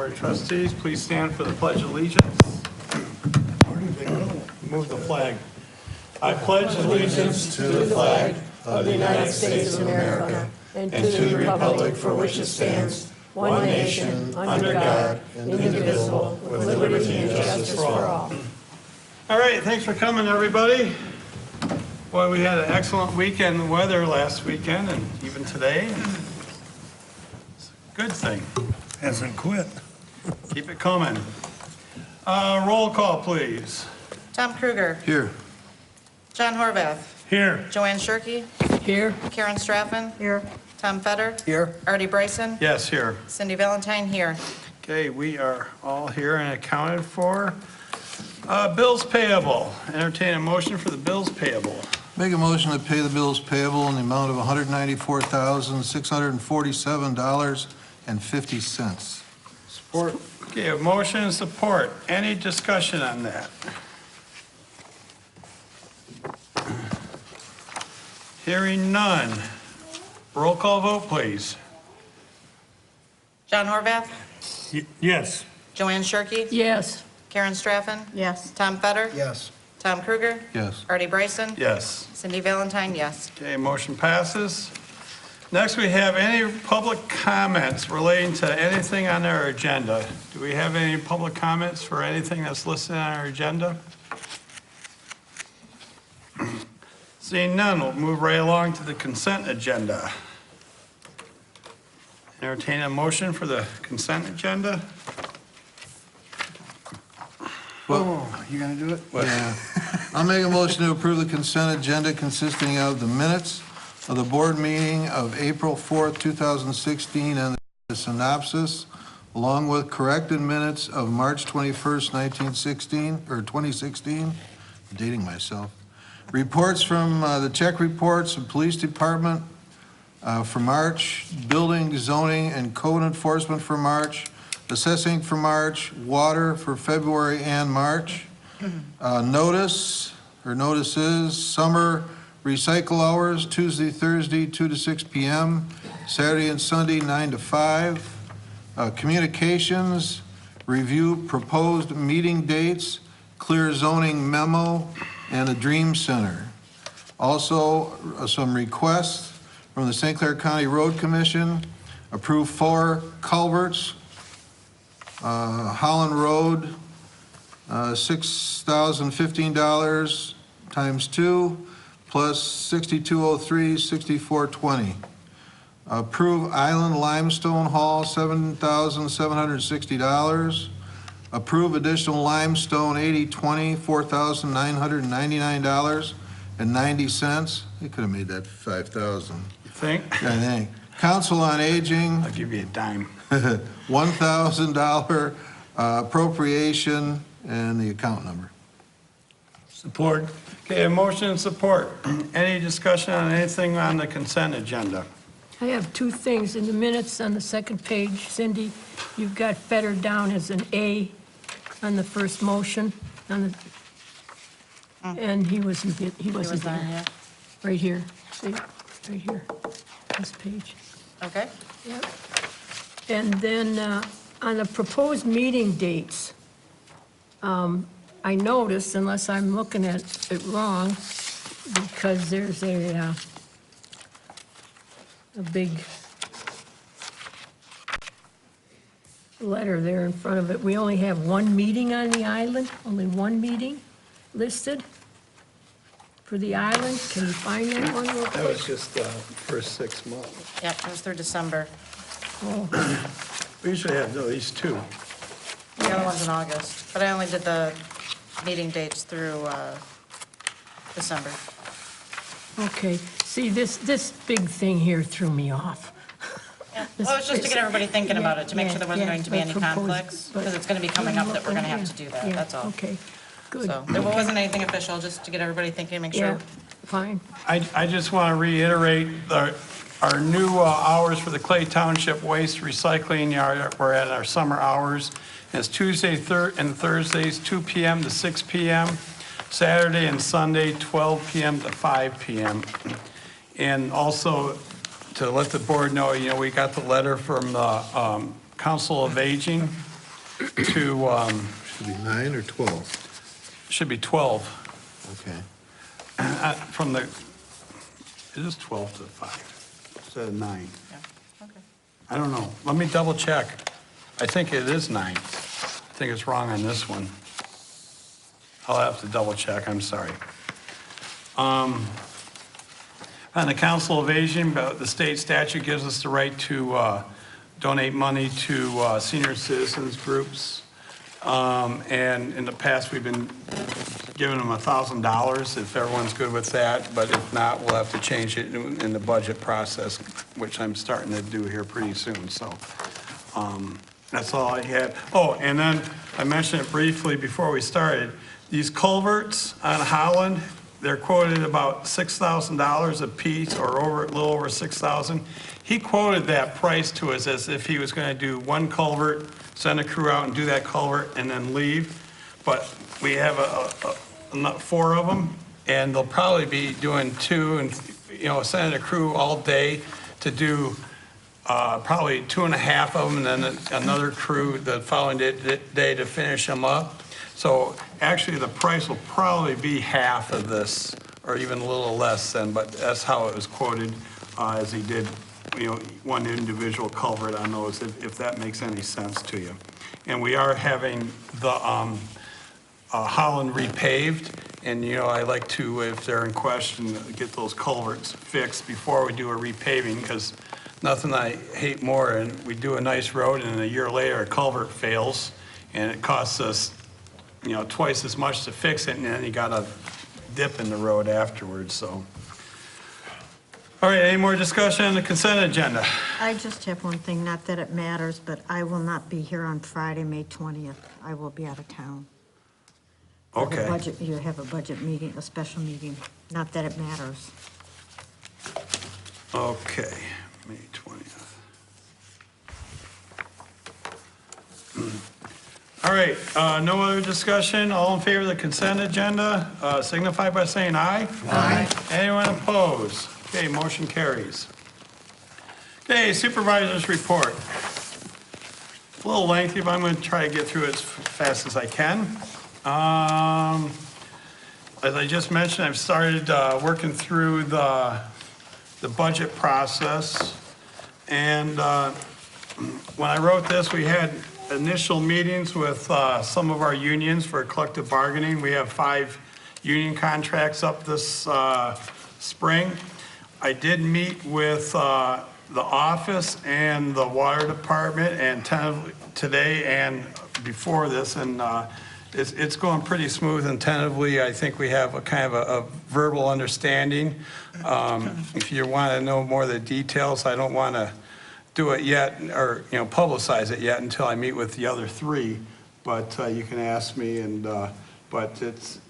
Board of Trustees, please stand for the Pledge of Allegiance. Move the flag. I pledge allegiance to the flag of the United States of America and to the republic for which it stands, one nation, under God, indivisible, with liberty and justice for all. All right, thanks for coming, everybody. Boy, we had an excellent weekend weather last weekend and even today. It's a good thing. Hasn't quit. Keep it coming. Roll call, please. Tom Kruger. Here. John Horvath. Here. Joanne Shirkey. Here. Karen Straffen. Here. Tom Fetter. Here. Artie Bryson. Yes, here. Cindy Valentine here. Okay, we are all here and accounted for. Bills payable. Entertain a motion for the bills payable. Make a motion to pay the bills payable in the amount of $194,647.50. Support. Okay, a motion and support. Any discussion on that? Hearing none. Roll call vote, please. John Horvath. Yes. Joanne Shirkey. Yes. Karen Straffen. Yes. Tom Fetter. Yes. Tom Kruger. Yes. Artie Bryson. Yes. Cindy Valentine, yes. Okay, motion passes. Next, we have any public comments relating to anything on our agenda. Do we have any public comments for anything that's listed on our agenda? Seeing none, we'll move right along to the consent agenda. Entertain a motion for the consent agenda. Well, You gonna do it? yeah. I'll make a motion to approve the consent agenda consisting of the minutes of the board meeting of April 4th, 2016, and the synopsis, along with corrected minutes of March 21st, 2016, dating myself. Reports from the check reports of Police Department for March, Building, Zoning, and Code Enforcement for March, Assessing for March, Water for February and March, notices, summer recycle hours, Tuesday, Thursday, 2 to 6 p.m., Saturday and Sunday, 9 to 5, communications, review proposed meeting dates, clear zoning memo, and the Dream Center. Also, some requests from the St. Clair County Road Commission, approve 4 culverts, Holland Road, $6,015 times 2, plus 6203, 6420. Approve Island Limestone Hall, $7,760. Approve additional limestone 8020, $4,999.90. They could have made that 5,000. You think? I think. Council on Aging, I'll give you a dime. $1,000 appropriation and the account number. Support. Okay, a motion and support. Any discussion on anything on the consent agenda? I have 2 things in the minutes on the second page. Cindy, you've got Fetter down as an A on the first motion, and he wasn't there. Yeah. Right here, see, right here, this page. Okay. Yep. And then on the proposed meeting dates, I noticed, unless I'm looking at it wrong, because there's a big letter there in front of it. We only have 1 meeting on the island, only 1 meeting listed for the island. Can you find that one real That was quick? just the first 6 months. Yep, it was through December. Oh, We usually have at least 2. The other one's in August, but I only did the meeting dates through December. okay. See, this big thing here threw me off. Yeah. Well, it's just to get everybody thinking about it, to make sure there wasn't going to be any conflicts, because it's going to be coming up that we're going to have to do that, Yeah, that's all. okay, good. So there wasn't anything official, just to get everybody thinking, make Yeah, sure. fine. I just want to reiterate our new hours for the Clay Township Waste Recycling Yard. We're at our summer hours. It's Tuesday and Thursdays, 2 p.m. to 6 p.m., Saturday and Sunday, 12 p.m. to 5 p.m. And also, to let the board know, we got the letter from the Council of Aging to, Should be 9 or 12? should be 12, Okay. from the, it is 12 to 5, instead of 9. Yeah, okay. I don't know. Let me double check. I think it is 9. I think it's wrong on this one. I'll have to double check, I'm sorry. On the Council of Aging, the state statute gives us the right to donate money to senior citizens groups. And in the past, we've been giving them $1,000 if everyone's good with that. But if not, we'll have to change it in the budget process, which I'm starting to do here pretty soon. So that's all I had. Oh, and then I mentioned it briefly before we started. These culverts on Holland, they're quoted about $6,000 a piece, or a little over $6,000. He quoted that price to us as if he was going to do one culvert, send a crew out and do that culvert, and then leave. But we have 4 of them, and they'll probably be doing 2, and sending a crew all day to do probably 2.5 of them, and then another crew the following day to finish them up. So actually, the price will probably be half of this, or even a little less than, but that's how it was quoted as he did, one individual culvert on those, if that makes any sense to you. And we are having the Holland repaved, and I like to, if they're in question, get those culverts fixed before we do a repaving, because nothing I hate more, and we do a nice road, and a year later, a culvert fails, and it costs us twice as much to fix it, and then you got a dip in the road afterwards, so. All right, any more discussion on the consent agenda? I just have one thing, not that it matters, but I will not be here on Friday, May 20th. I will be out of town. For the Okay. budget, you have a budget meeting, a special meeting, not that it matters. Okay, May 20th. All right, no other discussion, all in favor of the consent agenda, signify by saying aye. Aye. Anyone opposed? Okay, motion carries. Okay, supervisor's report. A little lengthy, but I'm going to try to get through it as fast as I can. As I just mentioned, I've started working through the budget process. And when I wrote this, we had initial meetings with some of our unions for collective bargaining. We have 5 union contracts up this spring. I did meet with the office and the water department and today and before this, and it's going pretty smooth and tentatively. I think we have a kind of a verbal understanding. If you want to know more of the details, I don't want to do it yet, or publicize it yet until I meet with the other 3. But you can ask me, and but it's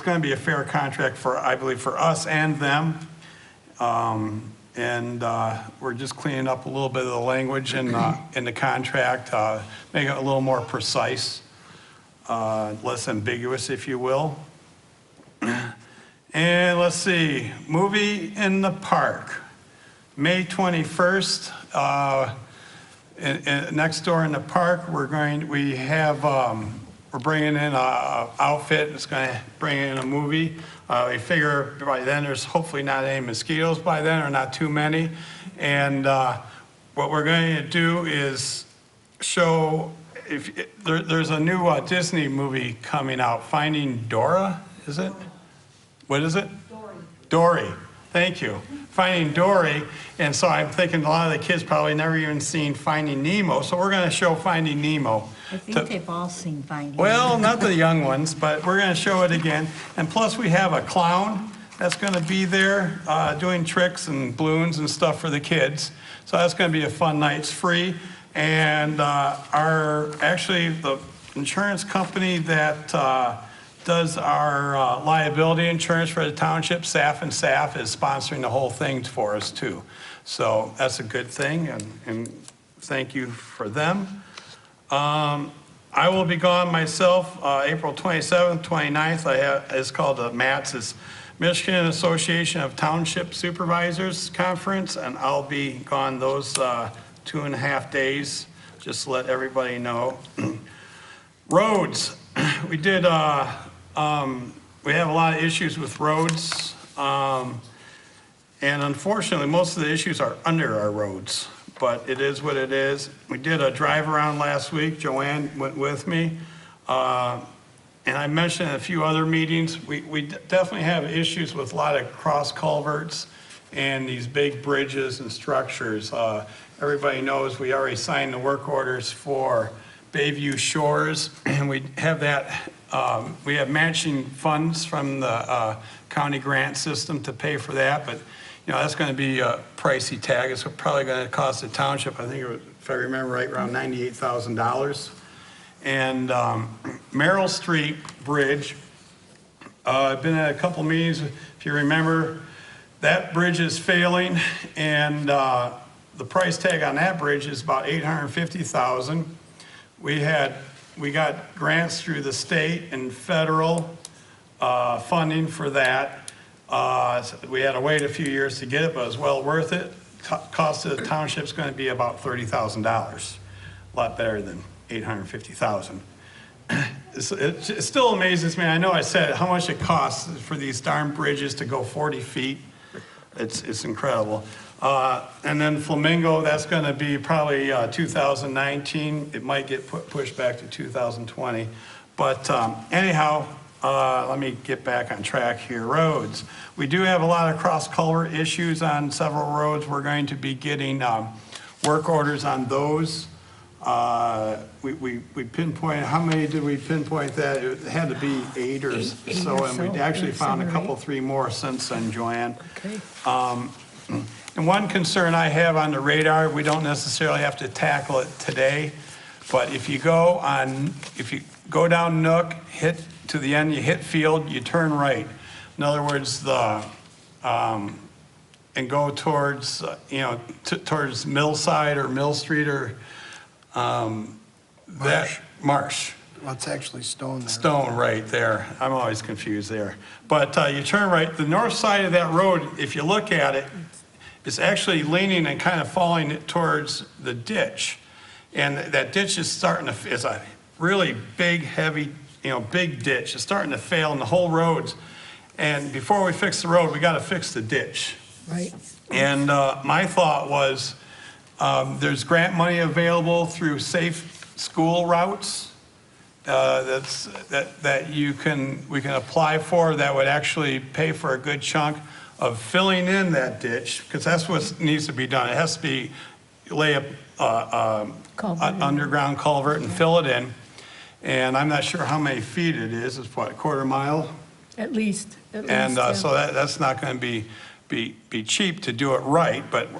going to be a fair contract for, I believe, for us and them. And we're just cleaning up a little bit of the language in the contract, make it a little more precise, less ambiguous, if you will. And let's see, movie in the park. May 21st, next door in the park, we're bringing in an outfit that's going to bring in a movie. We figure by then there's hopefully not any mosquitoes by then, or not too many. And what we're going to do is show, there's a new Disney movie coming out, Finding Dora, is it? What is it? Dory. Thank you. Finding Dory, and so I'm thinking a lot of the kids probably never even seen Finding Nemo, so we're going to show Finding Nemo. I think they've all seen Finding Nemo. Well, not the young ones, but we're going to show it again. And plus, we have a clown that's going to be there doing tricks and balloons and stuff for the kids. So that's going to be a fun night. It's free. And the insurance company that does our liability insurance for the township, SAF and SAF, is sponsoring the whole thing for us too. So that's a good thing, and thank you for them. I will be gone myself, April 27th, 29th. It's called the MATS, it's Michigan Association of Township Supervisors Conference, and I'll be gone those 2.5 days. just to let everybody know. Roads, we did, we have a lot of issues with roads. And unfortunately, most of the issues are under our roads, but it is what it is. We did a drive around last week. Joanne went with me. And I mentioned in a few other meetings, we definitely have issues with a lot of cross culverts and these big bridges and structures. Everybody knows we already signed the work orders for Bayview Shores, and we have that, we have matching funds from the county grant system to pay for that, but you know, that's going to be a pricey tag. It's probably going to cost the township, I think, if I remember right, around $98,000. And Merrill Street Bridge, I've been at a couple meetings. If you remember, that bridge is failing, and the price tag on that bridge is about $850,000. We got grants through the state and federal funding for that. We had to wait a few years to get it, but it was well worth it. Cost of the township's going to be about $30,000, a lot better than $850,000. It still amazes me. I know I said how much it costs for these darn bridges to go 40 feet. It's incredible. And then Flamingo, that's going to be probably 2019. It might get pushed back to 2020. But anyhow, let me get back on track here. Roads. We do have a lot of cross-culvert issues on several roads. We're going to be getting work orders on those. We pinpointed, how many did we pinpoint that? It had to be 8 or so, and we actually found a couple, 3 more since then, Joanne. Okay. And one concern I have on the radar, we don't necessarily have to tackle it today, but if you go down Nook, hit to the end, you hit Field, you turn right. In other words, and go towards, towards Millside or Mill Street or Marsh. Well, it's actually Stone there. Stone, right there. I'm always confused there. But you turn right. The north side of that road, if you look at it, it's actually leaning and kind of falling towards the ditch. And that ditch is starting to, it's a really big, heavy, big ditch. It's starting to fail in the whole roads. And before we fix the road, we got to fix the ditch. Right. And my thought was, there's grant money available through safe school routes that we can apply for that would actually pay for a good chunk of filling in that ditch, because that's what needs to be done. It has to be lay an underground culvert and fill it in. And I'm not sure how many feet it is. It's what, a quarter mile? At least. And so that's not going to be cheap to do it right, but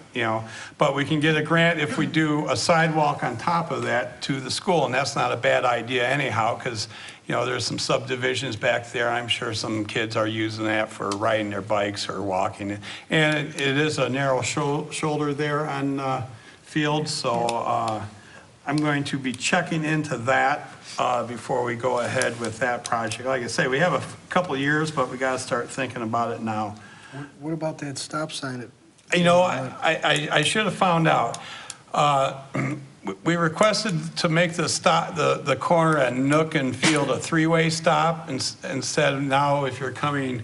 we can get a grant if we do a sidewalk on top of that to the school, and that's not a bad idea anyhow, because there's some subdivisions back there. I'm sure some kids are using that for riding their bikes or walking, and it is a narrow shoulder there on Field, so I'm going to be checking into that before we go ahead with that project. Like I say, we have a couple of years, but we got to start thinking about it now. What about that stop sign? I should have found out. We requested to make the corner at Nook and Field a 3-way stop instead of now, if you're coming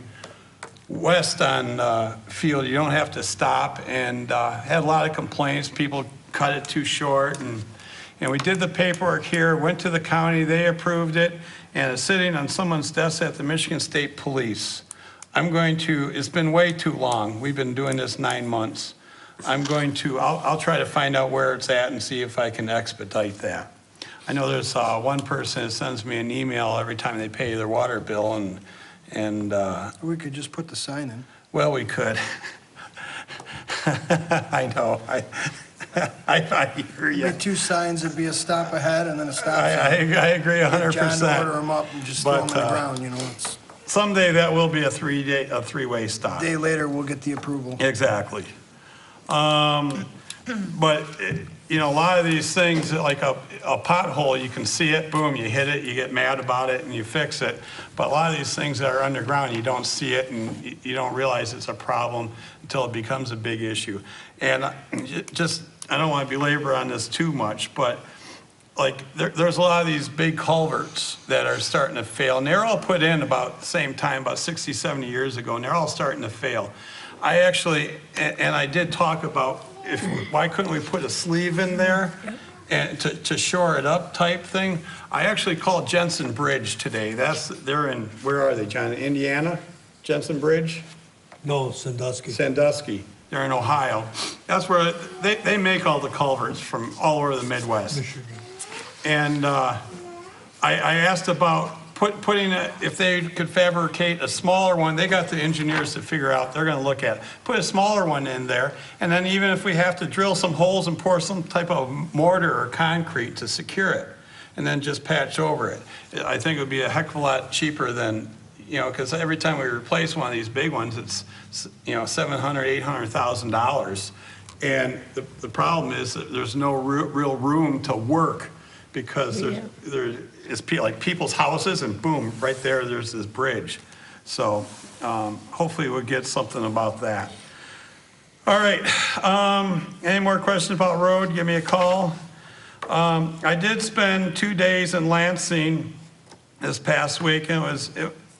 west on Field, you don't have to stop, and had a lot of complaints. People cut it too short, and we did the paperwork here, went to the county, they approved it, and it's sitting on someone's desk at the Michigan State Police. It's been way too long. We've been doing this 9 months. I'll try to find out where it's at and see if I can expedite that. I know there's one person that sends me an email every time they pay their water bill, and We could just put the sign in. well, we could. I know. I hear you. Be 2 signs, it'd be a stop ahead and then a stop I sign. agree 100%. John, order them up and just throw them But, on the ground, it's, Someday that will be a 3-way stop. a day later, we'll get the approval. Exactly. But, a lot of these things, like a pothole, you can see it, boom, you hit it, you get mad about it, and you fix it. But a lot of these things that are underground, you don't see it, and you don't realize it's a problem until it becomes a big issue. And I don't want to belabor on this too much, but there's a lot of these big culverts that are starting to fail, and they're all put in about the same time, about 60, 70 years ago, and they're all starting to fail. I actually, and I did talk about why couldn't we put a sleeve in there and to shore it up type thing. I actually called Jensen Bridge today. They're in, where are they, John? Indiana? Jensen Bridge? No, Sandusky. Sandusky. They're in Ohio. That's where they make all the culverts from all over the Midwest. Michigan. And I asked about putting if they could fabricate a smaller one. They got the engineers to figure out, they're gonna look at it. Put a smaller one in there, and then even if we have to drill some holes and pour some type of mortar or concrete to secure it, and then just patch over it. I think it would be a heck of a lot cheaper than, because every time we replace one of these big ones, it's, $700,000, $800,000. And the problem is that there's no real room to work, because it's like people's houses, and boom, right there's this bridge. So hopefully we'll get something about that. All right, any more questions about road, give me a call. I did spend 2 days in Lansing this past week, and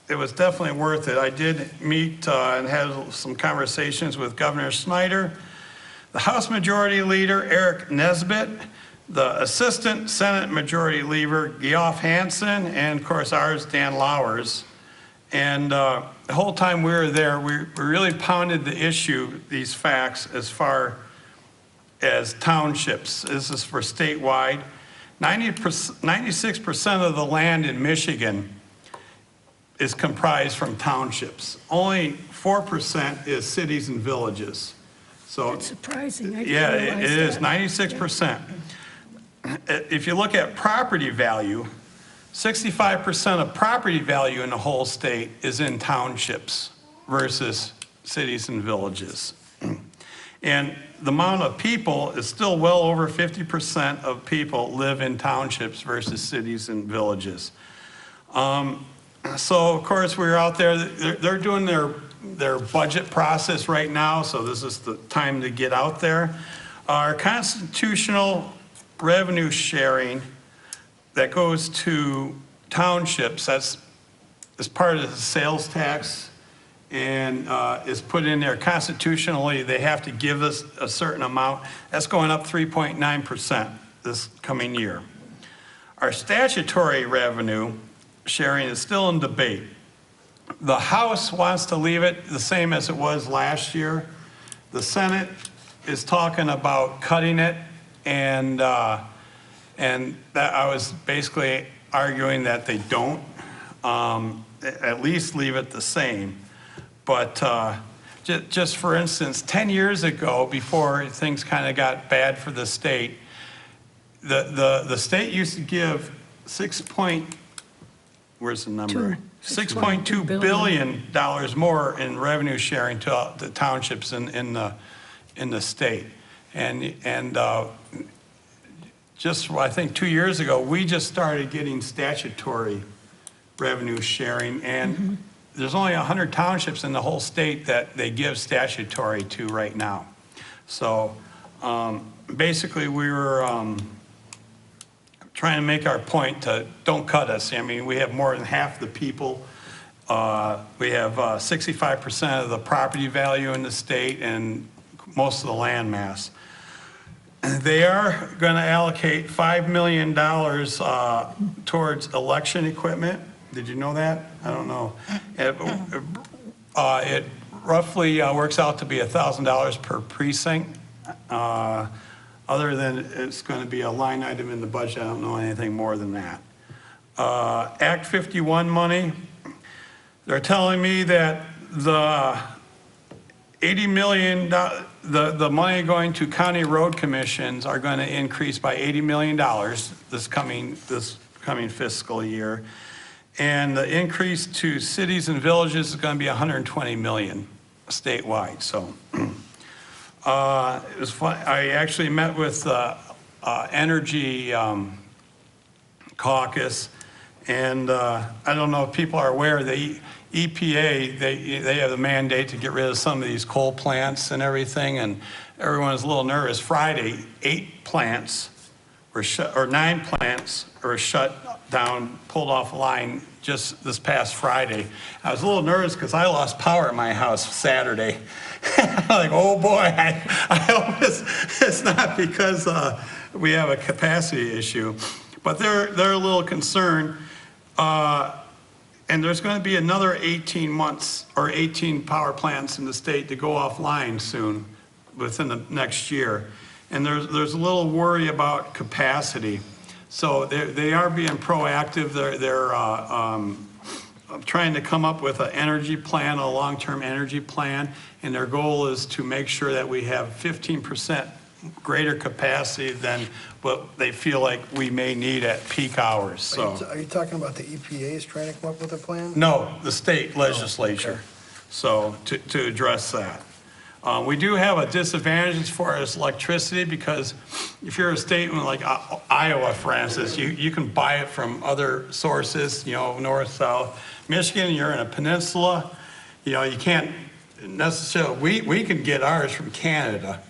it was definitely worth it. I did meet and had some conversations with Governor Snyder, the House Majority Leader Eric Nesbitt, the Assistant Senate Majority Leader Geoff Hansen, and of course ours, Dan Lowers. And the whole time we were there, we really pounded the issue, these facts, as far as townships. This is for statewide. 96% of the land in Michigan is comprised from townships. Only 4% is cities and villages. So It's surprising. I didn't yeah, realize it is, that. 96%. If you look at property value, 65% of property value in the whole state is in townships versus cities and villages. And the amount of people is still well over 50% of people live in townships versus cities and villages. So of course we were out there, they're doing their budget process right now, so this is the time to get out there. Our constitutional revenue sharing that goes to townships, that's part of the sales tax, and is put in there constitutionally. They have to give us a certain amount. That's going up 3.9% this coming year. Our statutory revenue sharing is still in debate. The House wants to leave it the same as it was last year. The Senate is talking about cutting it, and that I was basically arguing that they don't, at least leave it the same. But just for instance, 10 years ago, before things kind of got bad for the state, the state used to give where's the number? $6.2 billion more in revenue sharing to the townships in the state. And just, I think 2 years ago, we just started getting statutory revenue sharing, and there's only 100 townships in the whole state that they give statutory to right now. So basically we were trying to make our point to don't cut us. I mean, we have more than half the people. We have 65% of the property value in the state and most of the land mass. They are going to allocate $5 million towards election equipment. Did you know that? I don't know. It roughly works out to be $1,000 per precinct. Other than it's going to be a line item in the budget, I don't know anything more than that. Act 51 money, they're telling me that the $80 million, the money going to county road commissions are going to increase by $80 million this coming fiscal year. And the increase to cities and villages is going to be 120 million statewide. So it was fun. I actually met with Energy Caucus, and I don't know if people are aware, the EPA, they have the mandate to get rid of some of these coal plants and everything, and everyone is a little nervous. Friday, 8 plants or 9 plants were shut down, pulled off line just this past Friday. I was a little nervous because I lost power at my house Saturday. I'm like, oh boy, I hope it's not because we have a capacity issue. But they're a little concerned. And there's going to be another 18 months or 18 power plants in the state to go offline soon, within the next year. And there's a little worry about capacity. So they are being proactive. They're trying to come up with an energy plan, a long-term energy plan, and their goal is to make sure that we have 15% greater capacity than what they feel like we may need at peak hours, so. Are you talking about the EPA is trying to come up with a plan? No, the state legislature, okay. so to address that. We do have a disadvantage as far as electricity because if you're a state like Iowa, for instance, you can buy it from other sources, north, south. Michigan, you're in a peninsula, you can't necessarily, we can get ours from Canada,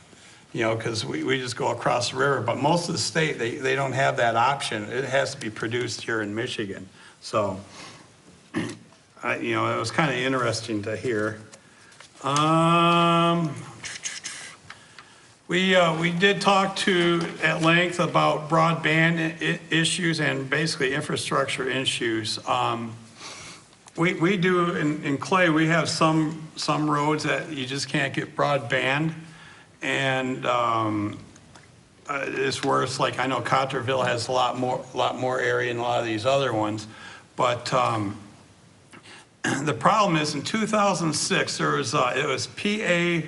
because we just go across the river, but most of the state, they don't have that option. It has to be produced here in Michigan. So, it was kind of interesting to hear. We did talk at length about broadband issues and basically infrastructure issues. We do in Clay, we have some roads that you just can't get broadband, and it's worse. Like I know Cotterville has a lot more area than a lot of these other ones, but the problem is in 2006 there was it was PA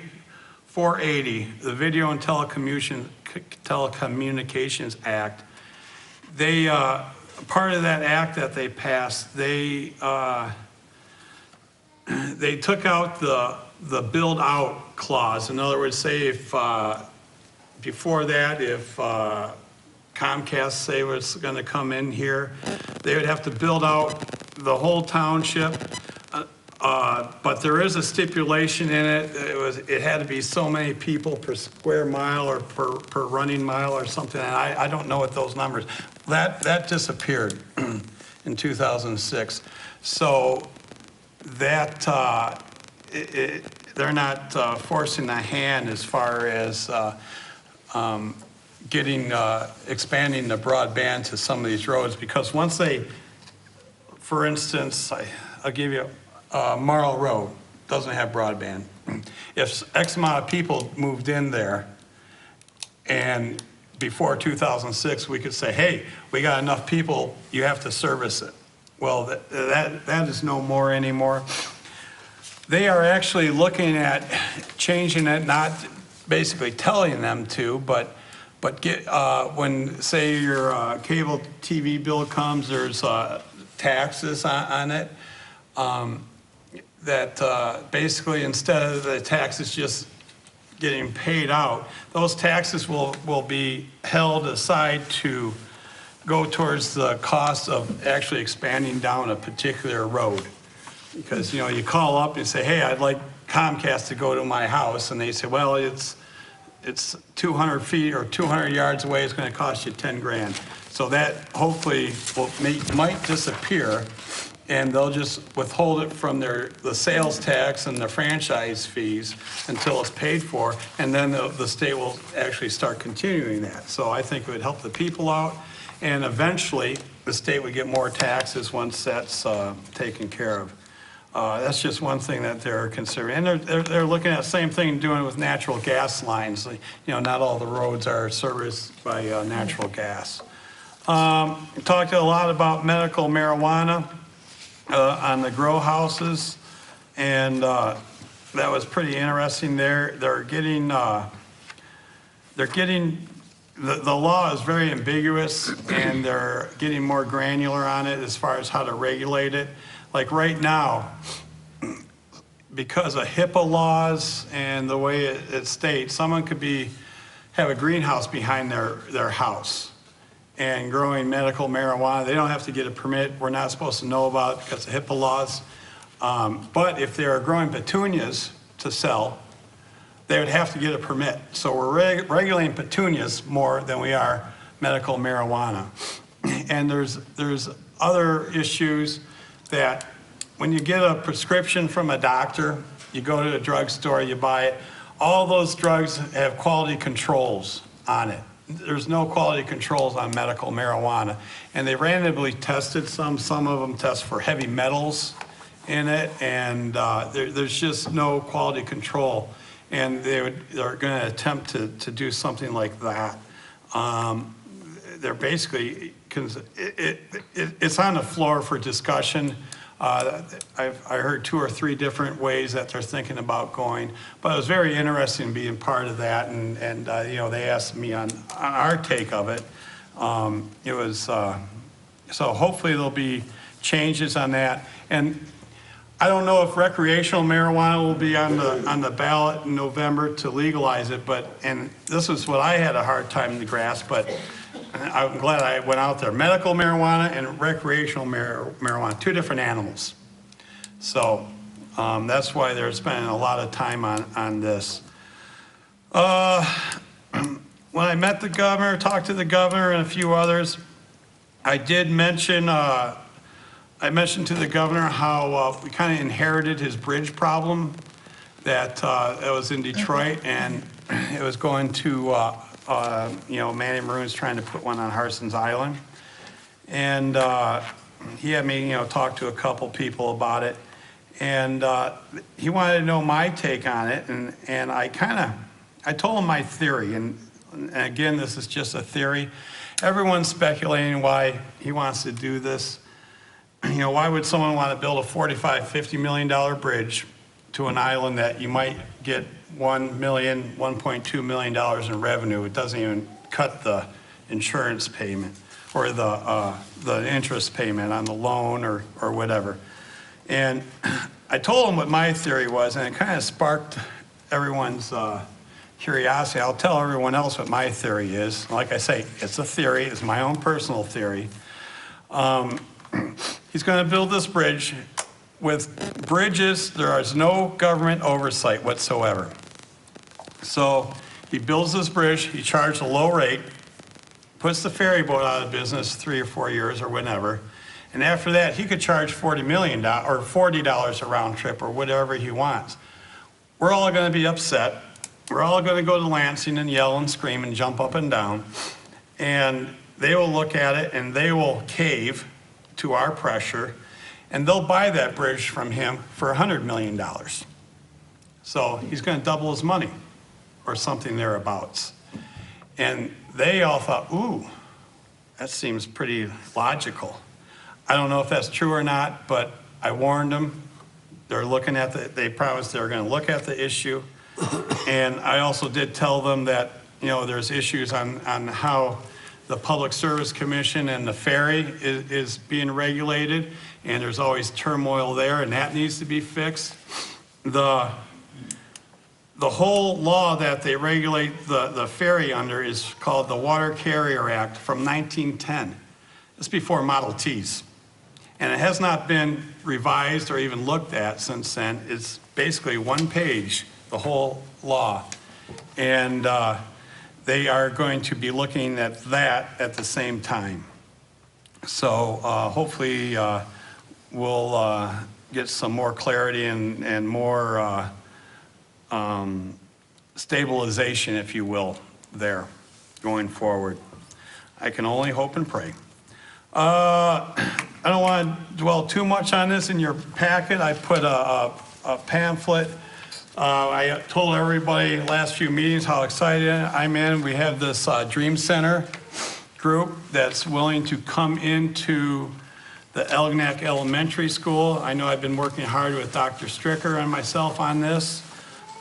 480, the Video and Telecommunications Act. They part of that act that they passed, they took out the build out clause. In other words, say if before that, if Comcast say was going to come in here, they would have to build out the whole township. But there is a stipulation in it. It had to be so many people per square mile or per running mile or something. And I don't know what those numbers. That disappeared in 2006. So that they're not forcing the hand as far as expanding the broadband to some of these roads, because once they, for instance, I'll give you Marl Road doesn't have broadband. If X amount of people moved in there, and before 2006, we could say, hey, we got enough people, you have to service it. Well, that is no more anymore. They are actually looking at changing it, not basically telling them to, but when, say, your cable TV bill comes, there's taxes on it, that basically instead of the taxes just getting paid out, those taxes will be held aside to go towards the cost of actually expanding down a particular road. Because, you call up and say, hey, I'd like Comcast to go to my house, and they say, well, it's 200 feet or 200 yards away, it's going to cost you 10 grand. So that hopefully might disappear, and they'll just withhold it from the sales tax and the franchise fees until it's paid for, and then the state will actually start continuing that. So I think it would help the people out, and eventually the state would get more taxes once that's taken care of. That's just one thing that they're considering. And they're looking at the same thing doing with natural gas lines. Not all the roads are serviced by natural gas. We talked a lot about medical marijuana on the grow houses, and that was pretty interesting. They're getting the law is very ambiguous, and they're getting more granular on it as far as how to regulate it. Like right now, because of HIPAA laws and the way it states, someone could have a greenhouse behind their house and growing medical marijuana. They don't have to get a permit. We're not supposed to know about it because of HIPAA laws. But if they're growing petunias to sell, they would have to get a permit. So we're regulating petunias more than we are medical marijuana. And there's other issues that when you get a prescription from a doctor, you go to the drugstore, you buy it, all those drugs have quality controls on it. There's no quality controls on medical marijuana. And they randomly tested some of them test for heavy metals in it, and there's just no quality control. And they're going to attempt to do something like that. They're basically, it's on the floor for discussion. I heard 2 or 3 different ways that they're thinking about going, but it was very interesting being part of that, and you know, they asked me on our take of it. It was, so hopefully there'll be changes on that. And I don't know if recreational marijuana will be on the ballot in November to legalize it, and this is what I had a hard time to grasp, but I'm glad I went out there. Medical marijuana and recreational marijuana, 2 different animals. So that's why they're spending a lot of time on this. When I met the governor, talked to the governor and a few others, I did mention, I mentioned to the governor how we kind of inherited his bridge problem that it was in Detroit, and it was going to you know, Manny Maroon's trying to put one on Harson's Island. And he had me, you know, talk to a couple people about it. And he wanted to know my take on it. And I told him my theory. And again, this is just a theory. Everyone's speculating why he wants to do this. You know, why would someone want to build a $45, $50 million bridge to an island that you might get $1 million, $1.2 million in revenue? It doesn't even cut the insurance payment or the interest payment on the loan or whatever. And I told him what my theory was, and it kind of sparked everyone's curiosity. I'll tell everyone else what my theory is. Like I say, it's a theory. It's my own personal theory. He's going to build this bridge. With bridges, there is no government oversight whatsoever. So he builds this bridge, he charges a low rate, puts the ferry boat out of business 3 or 4 years or whenever, and after that, he could charge $40 million or $40 a round trip or whatever he wants. We're all going to be upset. We're all going to go to Lansing and yell and scream and jump up and down, and they will look at it and they will cave to our pressure, and they'll buy that bridge from him for $100 million. So he's going to double his money or something thereabouts. And they all thought, ooh, that seems pretty logical. I don't know if that's true or not, but I warned them. They're looking at they promised they were going to look at the issue. And I also did tell them that, you know, there's issues on how the Public Service Commission and the ferry is being regulated, and there's always turmoil there, and that needs to be fixed. The whole law that they regulate the ferry under is called the Water Carrier Act from 1910. It's before Model Ts. And it has not been revised or even looked at since then. It's basically 1 page, the whole law. And they are going to be looking at that at the same time. So hopefully we'll get some more clarity and more stabilization, if you will, there going forward. I can only hope and pray. I don't want to dwell too much on this. In your packet, I put a pamphlet. I told everybody last few meetings how excited I'm in. We have this Dream Center group that's willing to come into the Algonac Elementary School. I know I've been working hard with Dr. Stricker and myself on this.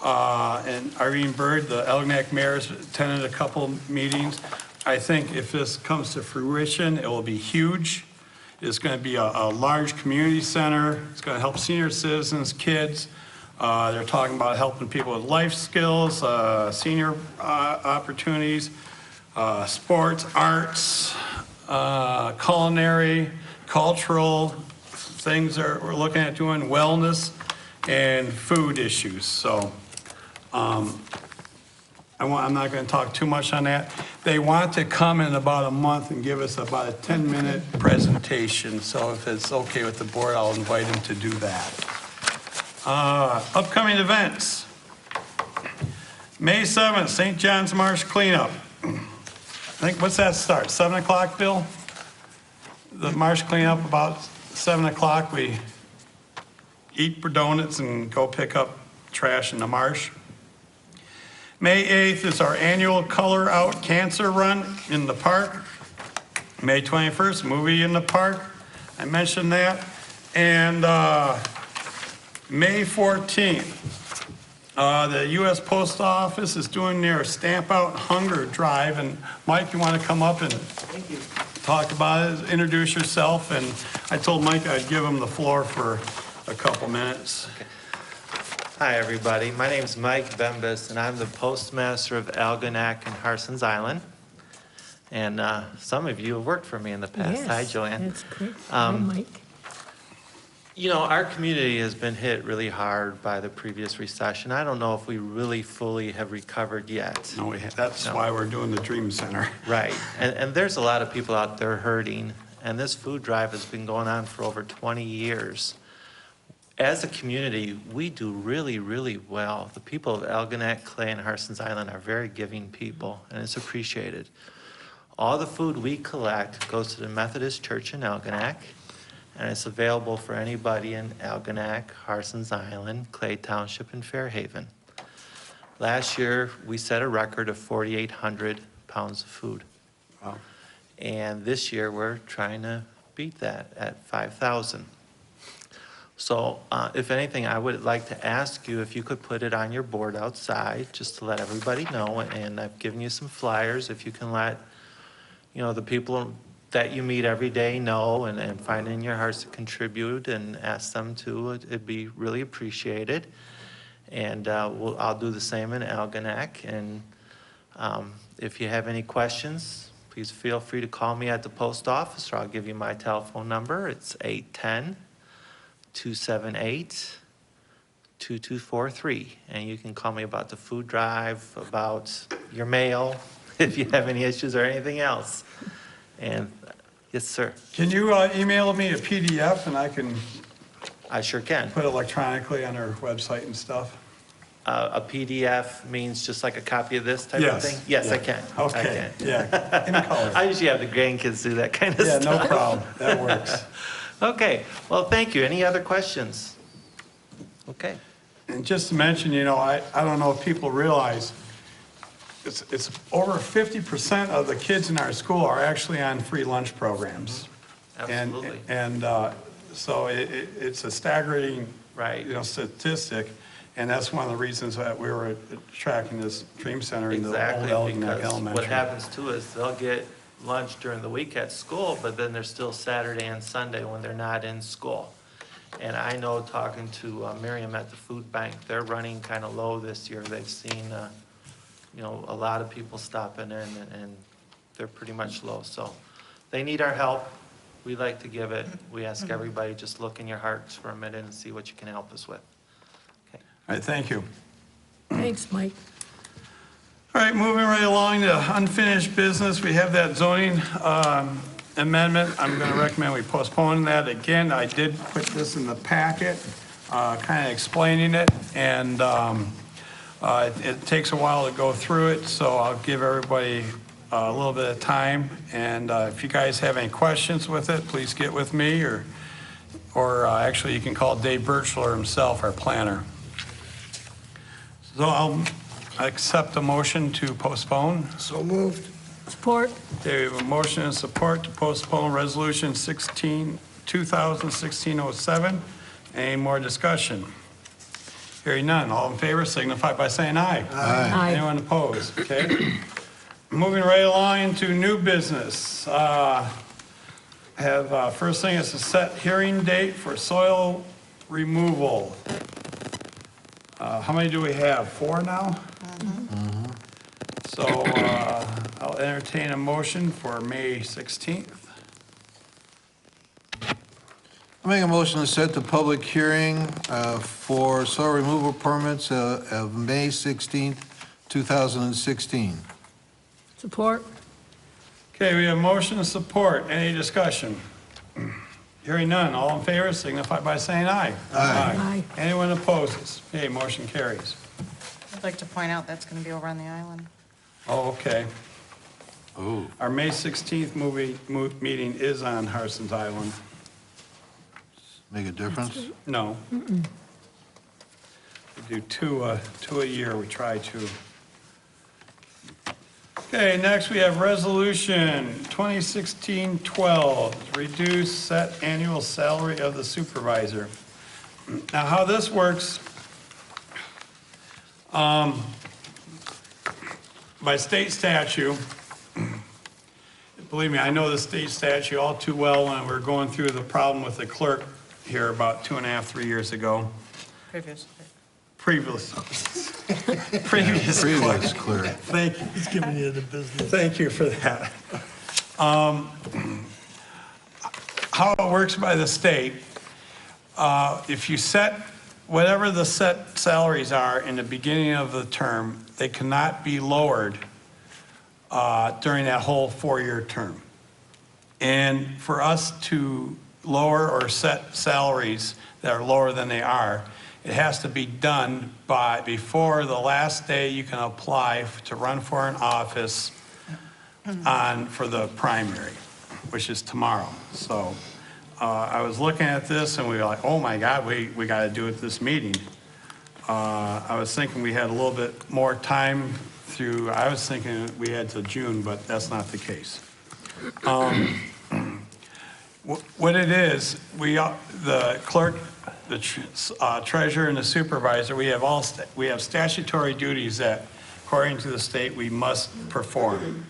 And Irene Bird, the Algonac mayor, has attended a couple meetings. I think if this comes to fruition, it will be huge. It's going to be a large community center. It's going to help senior citizens, kids. They're talking about helping people with life skills, senior opportunities, sports, arts, culinary, cultural things that we're looking at doing, wellness, and food issues. So I'm not going to talk too much on that. They want to come in about a month and give us about a 10-minute presentation. So if it's okay with the board, I'll invite them to do that. Upcoming events. May 7th, St. John's Marsh cleanup. I think, what's that start? 7 o'clock, Bill? The marsh cleanup about 7 o'clock. We eat donuts and go pick up trash in the marsh. May 8th is our annual Color Out Cancer Run in the park. May 21st, movie in the park. I mentioned that. And May 14th, the U.S. Post Office is doing their Stamp Out Hunger Drive. And Mike, you want to come up and talk about it, introduce yourself? And I told Mike I'd give him the floor for a couple minutes. Hi, everybody. My name's Mike Bembus, and I'm the postmaster of Algonac and Harson's Island. And some of you have worked for me in the past. Hi, Joanne. That's great. Hi, Mike. You know, our community has been hit really hard by the previous recession. I don't know if we really fully have recovered yet. No, that's why we're doing the Dream Center. Right. And there's a lot of people out there hurting, and this food drive has been going on for over 20 years. As a community, we do really, really well. The people of Algonac, Clay, and Harson's Island are very giving people, and it's appreciated. All the food we collect goes to the Methodist Church in Algonac, and it's available for anybody in Algonac, Harson's Island, Clay Township, and Fairhaven. Last year, we set a record of 4,800 pounds of food. Wow. And this year, we're trying to beat that at 5,000. So if anything, I would like to ask you if you could put it on your board outside, just to let everybody know. And I've given you some flyers. If you can let, you know, the people that you meet every day know and find it in your hearts to contribute and ask them to, it'd be really appreciated. And I'll do the same in Algonac. And if you have any questions, please feel free to call me at the post office, or I'll give you my telephone number. It's 810-278-2243. And you can call me about the food drive, about your mail, if you have any issues or anything else. And yes, sir. Can you email me a PDF and I sure can. put it electronically on our website and stuff? A PDF means just like a copy of this type of Yes. thing? Yes, I Yeah. can. I Okay, can. yeah, in color. I usually have the grandkids do that kind of Yeah, stuff. no problem, that works. Okay, well, thank you. Any other questions? Okay. And just to mention, you know, I don't know if people realize, it's over 50% of the kids in our school are actually on free lunch programs. Absolutely. And so it's a staggering, Right. you know, statistic. And that's one of the reasons that we were tracking this Dream Center in the old Exactly, Algonac because Elementary. what happens too is they'll get lunch during the week at school, but then there's still Saturday and Sunday when they're not in school. And I know, talking to Miriam at the food bank, they're running kind of low this year. They've seen, you know, a lot of people stopping in, and they're pretty much low. So they need our help. We like to give it. We ask everybody, just look in your hearts for a minute and see what you can help us with. Okay. All right, thank you. Thanks, Mike. All right, moving right along to unfinished business, we have that zoning amendment. I'm going to recommend we postpone that. Again, I did put this in the packet, kind of explaining it, and it takes a while to go through it, so I'll give everybody a little bit of time. And if you guys have any questions with it, please get with me, or actually you can call Dave Birchler himself, our planner. So I'll accept a motion to postpone. So moved. Support? Okay, we have a motion and support to postpone Resolution 2016-07. Any more discussion? Hearing none. All in favor signify by saying aye. Aye. Anyone opposed? Okay. Moving right along into new business. First thing is to set hearing date for soil removal. How many do we have? 4 now? So I'll entertain a motion for May 16th. I make a motion to set the public hearing for soil removal permits of May 16th, 2016. Support? Okay, we have motion and support. Any discussion? Hearing none. All in favor signify by saying aye. Aye. Anyone opposes? Okay, motion carries. I'd like to point out that's going to be over on the island. Oh, okay. Oh. Our May 16th meeting is on Harson's Island. Make a difference? No. We do two a year, we try to. Okay, next we have Resolution 2016-12, reduce set annual salary of the supervisor. Now, how this works, by state statute, believe me, I know the state statute all too well when we were going through the problem with the clerk here about 2.5, 3 years ago. Previous. Previous Previous clerk. Thank you. He's giving you the business. Thank you for that. How it works by the state, if you set, whatever the set salaries are in the beginning of the term, they cannot be lowered during that whole 4-year term. And for us to lower or set salaries that are lower than they are, it has to be done by, before the last day you can apply to run for an office for the primary, which is tomorrow. So I was looking at this and we were like, oh my God, we got to do it this meeting. I was thinking we had a little bit more time through, I was thinking we had till June, but that's not the case. What it is, the clerk, the treasurer, and the supervisor, we have statutory duties that, according to the state, we must perform.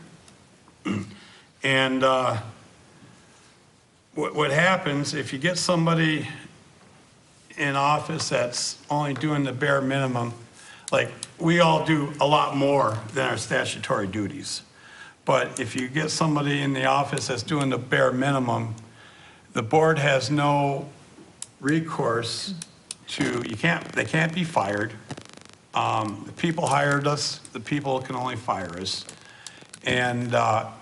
And what happens if you get somebody in office that's only doing the bare minimum, like we all do a lot more than our statutory duties. But if you get somebody in the office that's doing the bare minimum, the board has no recourse to, they can't be fired. The people hired us, the people can only fire us. And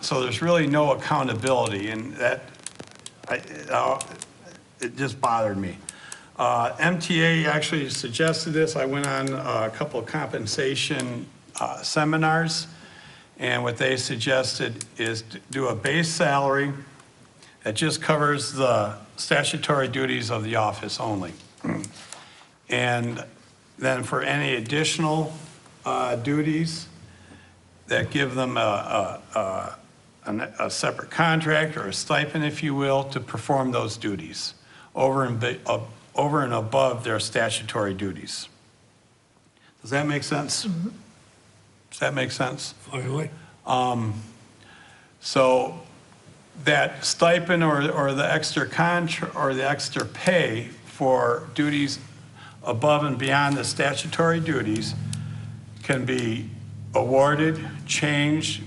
so there's really no accountability, and that, it just bothered me. MTA actually suggested this. I went on a couple of compensation seminars, and what they suggested is to do a base salary that just covers the statutory duties of the office only. And then for any additional duties, that give them a separate contract or a stipend, if you will, to perform those duties over and above their statutory duties. Does that make sense? Mm-hmm. Does that make sense? Finally. So that stipend or the extra or the extra pay for duties above and beyond the statutory duties can be awarded, changed,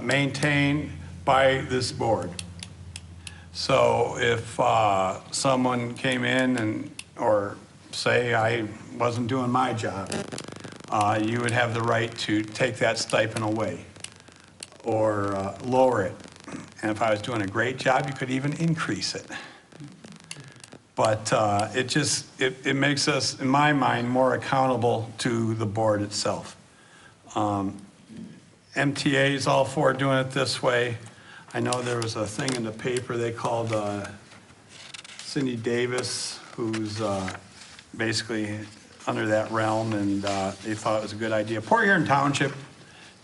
maintained by this board. So if someone came in or say I wasn't doing my job, you would have the right to take that stipend away or lower it. And if I was doing a great job, you could even increase it. But it makes us, in my mind, more accountable to the board itself. MTA is all for doing it this way. I know there was a thing in the paper they called Cindy Davis, who's basically under that realm, and they thought it was a good idea. Port Huron Township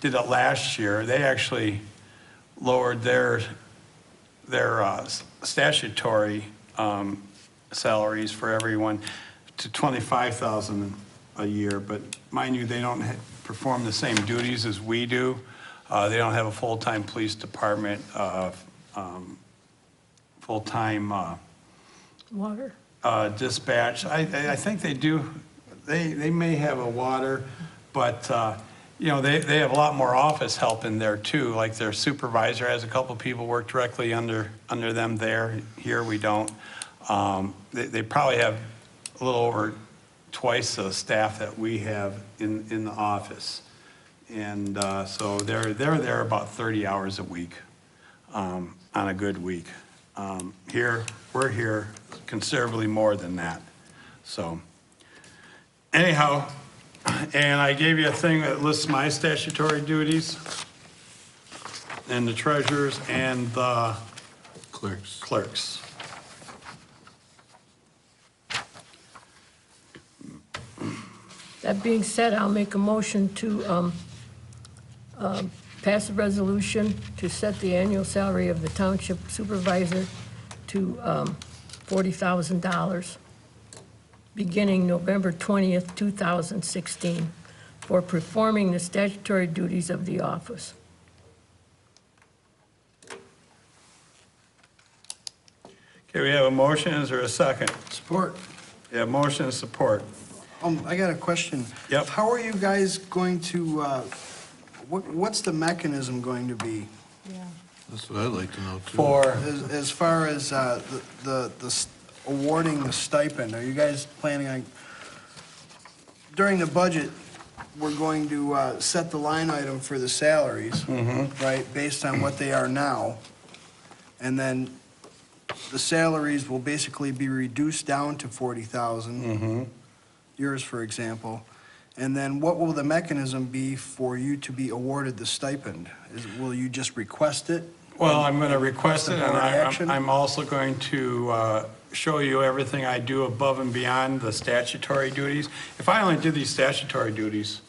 did it last year. They actually lowered their statutory salaries for everyone to $25,000 a year, but mind you, they don't perform the same duties as we do. They don't have a full-time police department, full-time Water? dispatch. I think they do. They may have a water, but you know, they have a lot more office help in there too. Like their supervisor has a couple people work directly under them there. Here we don't. They probably have a little over twice the staff that we have in the office. And so they're there about 30 hours a week on a good week. We're here considerably more than that. So anyhow, and I gave you a thing that lists my statutory duties and the treasurers and the clerks. That being said, I'll make a motion to pass a resolution to set the annual salary of the Township Supervisor to $40,000, beginning November 20th, 2016, for performing the statutory duties of the office. Okay, we have a motion. Is there a second? Support. We have motion and support. I got a question. Yep. How are you guys going to, what's the mechanism going to be? That's what I'd like to know, too. For, As far as awarding the stipend, are you guys planning on, during the budget, we're going to set the line item for the salaries, right, based on what they are now, and then the salaries will basically be reduced down to 40,000, yours, for example, and then what will the mechanism be for you to be awarded the stipend? Will you just request it? well, I'm going to request it, and Board action? I'm also going to show you everything I do above and beyond the statutory duties. If I only did these statutory duties,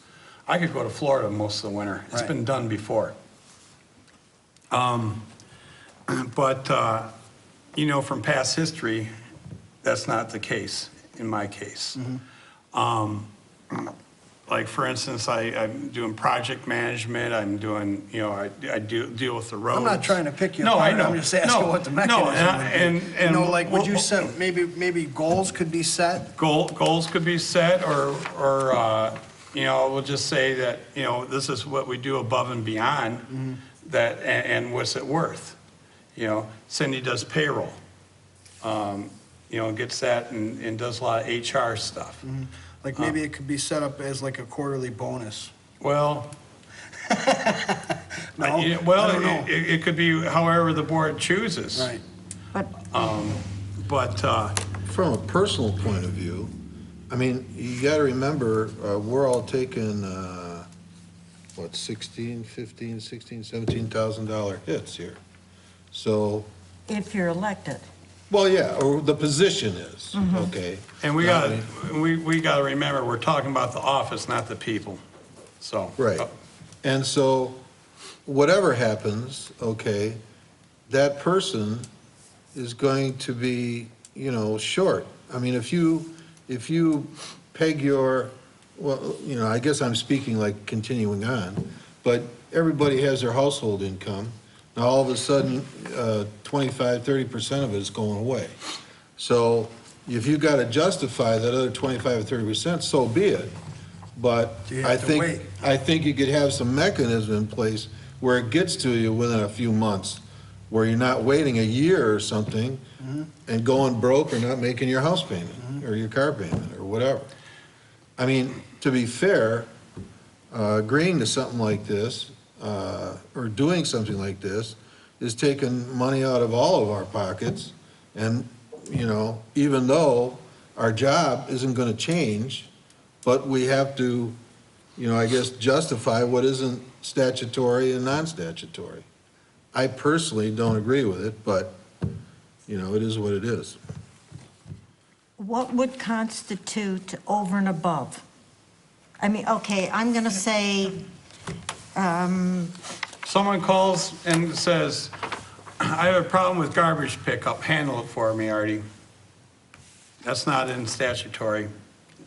I could go to Florida most of the winter. It's Right. been done before. But, from past history, that's not the case, in my case. Like, for instance, I'm doing project management, I'm doing, I deal with the roads. I'm not trying to pick you No, apart. I know. I'm just asking No, what the no, mechanism would be. and Like, would you what- set, maybe goals could be set? Goals could be set, or we'll just say that, this is what we do above and beyond, that, and what's it worth? Cindy does payroll, gets that and does a lot of HR stuff. Like, maybe it could be set up as like a quarterly bonus. Well, No? I don't well, know. it could be however the board chooses. Right. But But, From a personal point of view, I mean, you got to remember, we're all taking, $16,000, $15,000, $16,000, $17,000 hits here. So, If you're elected. well, yeah, or the position is, okay? and we Now, gotta remember, we're talking about the office, not the people, so. Right. And so, whatever happens, okay, that person is going to be, short. I mean, if you peg your, well, I guess I'm speaking like continuing on, but everybody has their household income. Now, all of a sudden, 25, 30% of it is going away. So if you've got to justify that other 25 or 30%, so be it. But You have to wait. I think you could have some mechanism in place where it gets to you within a few months, where you're not waiting a year or something and going broke or not making your house payment or your car payment or whatever. I mean, to be fair, agreeing to something like this, or doing something like this, is taking money out of all of our pockets. And, even though our job isn't gonna change, but we have to, I guess, justify what isn't statutory and non-statutory. I personally don't agree with it, but, it is what it is. What would constitute over and above? I mean, okay, I'm going to say, Someone calls and says, I have a problem with garbage pickup, handle it for me, Artie. That's not in statutory.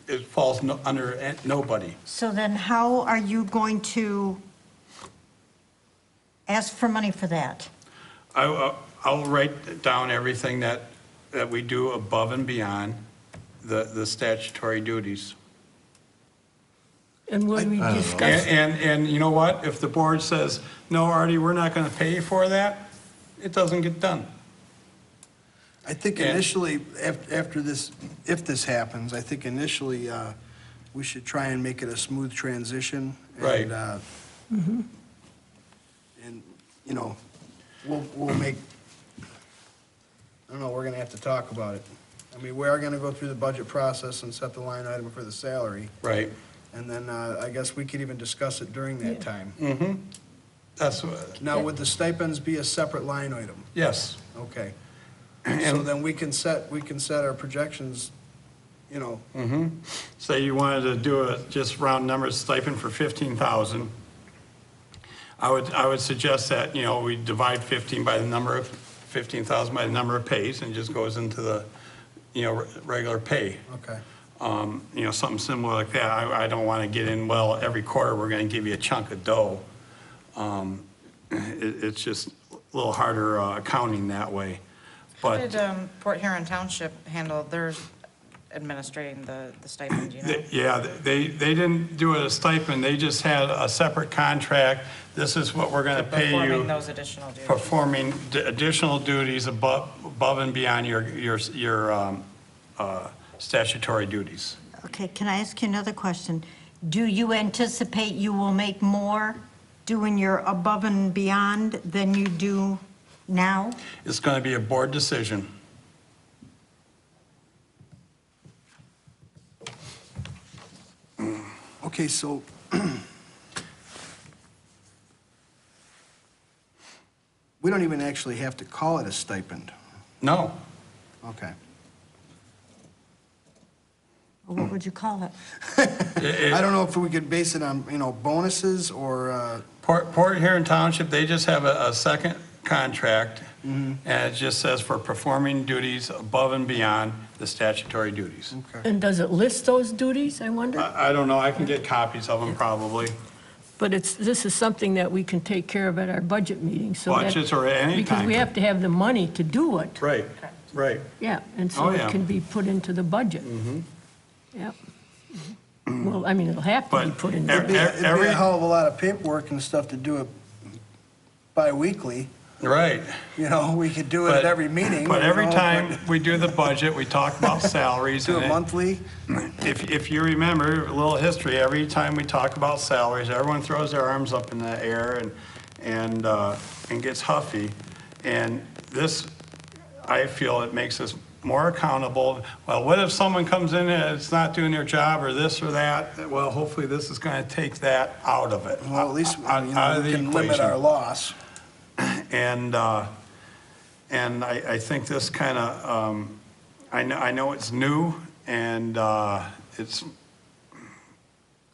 It falls under nobody. so then how are you going to ask for money for that? I'll write down everything that we do above and beyond the statutory duties. and when we I don't know. discuss, And you know what? If the board says, no, Artie, we're not going to pay you for that, it doesn't get done. I think Yeah. initially, after this, if this happens, I think initially, we should try and make it a smooth transition. Right. And And, you know, we'll make, I don't know, we're gonna have to talk about it. I mean, we are gonna go through the budget process and set the line item for the salary. Right. And then, I guess we could even discuss it during that Yeah. time. That's what, Now, would the stipends be a separate line item? yes. Okay. So then we can set our projections, you know, Say you wanted to do a just round numbers stipend for 15,000. I would suggest that, you know, we divide 15,000 by the number of pays and just goes into the, you know, regular pay. okay. You know, something similar like that. I don't want to get in, well, every quarter we're going to give you a chunk of dough. It's just a little harder accounting that way. How But did Port Huron Township handle theirs administrating the stipend, you know? yeah, they didn't do it a stipend, they just had a separate contract. This is what we're going to pay Performing you. those additional duties. Performing additional duties above and beyond your statutory duties. Okay, can I ask you another question? Do you anticipate you will make more doing your above and beyond than you do now? It's going to be a board decision. Okay, so we don't even actually have to call it a stipend. No, Okay. Or what would you call it? I don't know if we could base it on, you know, bonuses or, Port Huron Township, they just have a second contract, and it just says for performing duties above and beyond the statutory duties. okay. And does it list those duties, I wonder? I don't know, I can get copies of them probably. But this is something that we can take care of at our budget meeting, so that. Budgets or any Because time. we have to have the money to do it. Right, right. Yeah, and so Oh, it yeah. can be put into the budget. Yep. Well, I mean, it'll have to be But put in the every- budget. It'd be every- a hell of a lot of paperwork and stuff to do it bi-weekly. Right. You know, we could do it at every meeting. But you every know, time we do the budget, we talk about salaries. Do and it monthly. If you remember, a little history, every time we talk about salaries, everyone throws their arms up in the air and gets huffy. And this, I feel it makes us more accountable. Well, what if someone comes in and it's not doing their job or this or that? Well, hopefully this is going to take that out of it. Well, at least, you out know, of we the can limit equation. our loss. And I think this kind of, I know it's new and it's,